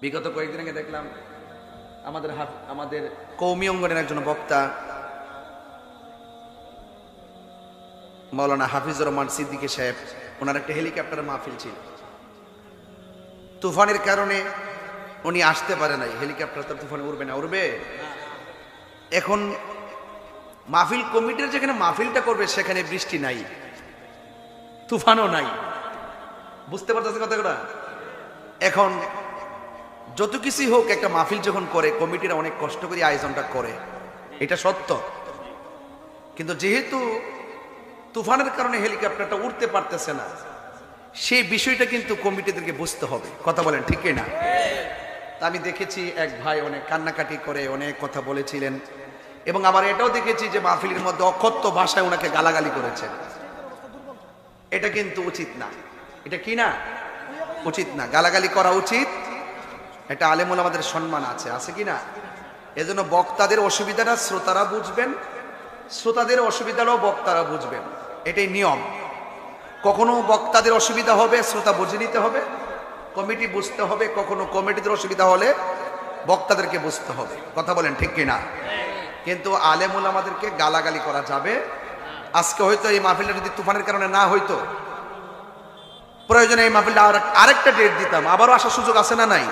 বিগত কয়েকদিন আগে দেখলাম আমাদের কওমি অঙ্গনের একজন বক্তা মাওলানা হাফিজুর রহমান সিদ্দিকী সাহেব, ওনার একটা হেলিকপ্টারের মাহফিল ছিল। তুফানের কারণে উনি আসতে পারে নাই। হেলিকপ্টার তো তুফানে উড়বে না, উড়বে। এখন মাহফিল কমিটির যেখানে মাহফিলটা করবে সেখানে বৃষ্টি নাই, তুফানও নাই। বুঝতে পারতেছে কথাটা? এখন যত কিছুই হোক, একটা মাহফিল যখন করে কমিটিরা অনেক কষ্ট করে আয়োজনটা করে, এটা সত্য। কিন্তু যেহেতু তুফানের কারণে হেলিকপ্টারটা উঠতে পারতেছে না, সেই বিষয়টা কিন্তু কমিটিদেরকে বুঝতে হবে। কথা বলেন ঠিক না? আমি দেখেছি এক ভাই অনেক কান্নাকাটি করে অনেক কথা বলেছিলেন, এবং আবার এটাও দেখেছি যে মাহফিলের মধ্যে অকথ্য ভাষায় ওনাকে গালাগালি করেছেন। এটা কিন্তু উচিত না। এটা কি না? উচিত না। গালাগালি করা উচিত? এটা আলেমুল আমাদের সম্মান আছে, আছে কি না? এজন্য বক্তাদের অসুবিধাটা শ্রোতারা বুঝবেন, শ্রোতাদের অসুবিধাটাও বক্তারা বুঝবেন, এটাই নিয়ম। কখনো বক্তাদের অসুবিধা হবে, শ্রোতা বুঝে নিতে হবে, কমিটি বুঝতে হবে। কখনো কমিটিদের অসুবিধা হলে বক্তাদেরকে বুঝতে হবে। কথা বলেন ঠিক কিনা? কিন্তু আলেমুল আমাদেরকে গালাগালি করা যাবে। আজকে হয়তো এই মাহফিলটা যদি তুফানের কারণে না হইতো, প্রয়োজনে এই মাহফিলটা আরেকটা ডেট দিতাম, আবারও আসার সুযোগ আছে না নাই?